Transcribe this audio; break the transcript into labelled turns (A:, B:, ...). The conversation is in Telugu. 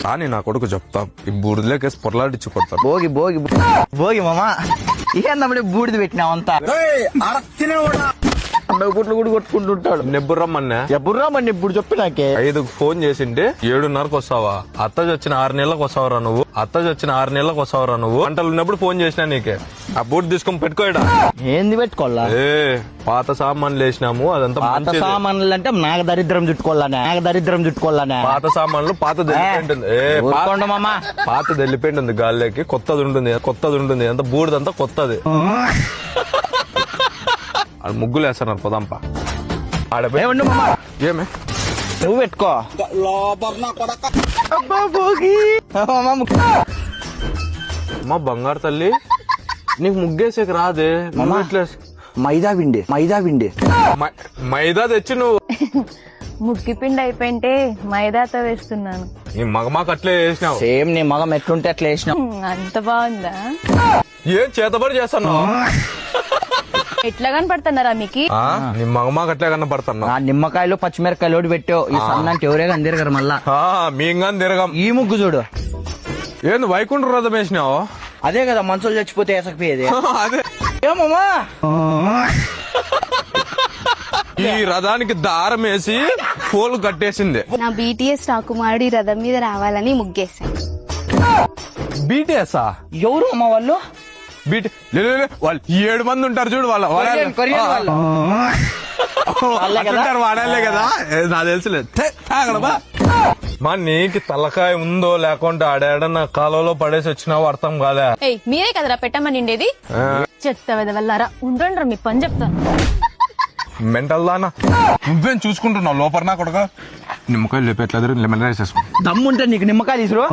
A: కానీ నా కొడుకు చెప్తా ఈ బూడిదలేకేసి పొరలాడిచ్చి కొడతాను.
B: భోగి భోగి భోగి మామా ఏందప్పుడే బూడిది పెట్టినావంతా గుట్లు కూడా కొట్టుకుంటుంటాడు.
A: నెబ్బురు రమ్మన్నా
B: ఎప్పుడు రామని ఇప్పుడు చెప్పి నాకే
A: 5కు ఫోన్ చేసింటే 7:30కు వస్తావా? అత్త చచ్చిన 6 నెలలకు వస్తావరా నువ్వు? అత్త చచ్చిన 6 నెలలకు వస్తావరా నువ్వు? గంటలు ఉన్నప్పుడు ఫోన్ చేసినా నీకే. ఆ బూట్ తీసుకొని పెట్టుకోయడా.
B: ఏంది పెట్టుకోవాలా?
A: పాత సామాన్లు వేసినాము అదంతా
B: పాత
A: మంచిదే.
B: సామాన్లు అంటే నాకు దరిద్రం చుట్టుకోవాలనే
A: పాత సామాన్లు పాతది వెళ్ళిపోయింటుంది.
B: ఊరుకోండి మామా.
A: పాతది వెళ్ళిపోయింటుంది గాల్లోకి, కొత్తది ఉంటుంది అంత బూడిదంతా కొత్తది. అది ముగ్గులు వేస్తున్నారు పొదంపా
B: ఏమండి మామా
A: ఏమే
B: నువ్వు పెట్టుకో. అబ్బా భోగి
A: అమ్మా బంగారు తల్లి నీకు ముగ్గేసేకి రాదే.
B: మామా. మైదా పిండి
A: మైదా తెచ్చి నువ్వు
C: ముగ్గి పిండి అయిపోయింటే మైదాతో వేస్తున్నాను.
A: నీ మగమాకు అట్లే వేసినావు.
B: సేమ్ నీ మగం ఎట్లుంటే అట్లా వేసినావు.
C: అంత బాగుందా?
A: ఏం చేతబడి చేస్తున్నావు?
C: ఎట్లా కనపడుతున్నారా మీకు?
A: నీ మగమాకు అట్లే కనపడుతున్నావు.
B: ఆ నిమ్మకాయలు పచ్చిమిరకాయలు ఒకటి పెట్టావు. ఈ సన్న అంటే ఎవరే కానీ తిరగరు మళ్ళా.
A: మీంగాని తిరగం.
B: ఈ ముగ్గు చూడు
A: ఏంది వైకుంఠ రథం వేసినావు?
B: అదే కదా మనుషులు చచ్చిపోతే వేసకపోయేది.
A: అదే
B: ఏమమ్మా
A: ఈ రథానికి దారం వేసి పూలు కట్టేసింది.
D: నా బీటీఎస్ రాకుమారుడి రథం మీద రావాలని ముగ్గేశాను.
A: బీటీఎస్
B: ఎవరు అమ్మ వాళ్ళు?
A: వాళ్ళు 7 మంది ఉంటారు చూడు.
B: కొరియన్ వాళ్ళు.
A: వాడాలే కదా నాకు తెలుసులేదు. మా నీకు తలకాయ ఉందో లేకుంటే ఆడాడన్న కాలంలో పడేసి వచ్చినావు అర్థం కాలే.
C: మీరే కదరా పెట్టమని ఉండేది. చెత్త వెదవల్లారా ఉండ్రండ్రా మీ పని చెప్తాను.
A: మెంటల్ దానా నువ్వేం చూసుకుంటున్నావు లోపల నా కొడుక. నిమ్మకాయలు లేపేట్లేదు లెమన్ రైస్ వేసుకో.
B: దమ్ముంటే నీకు నిమ్మకాయ తీసురు.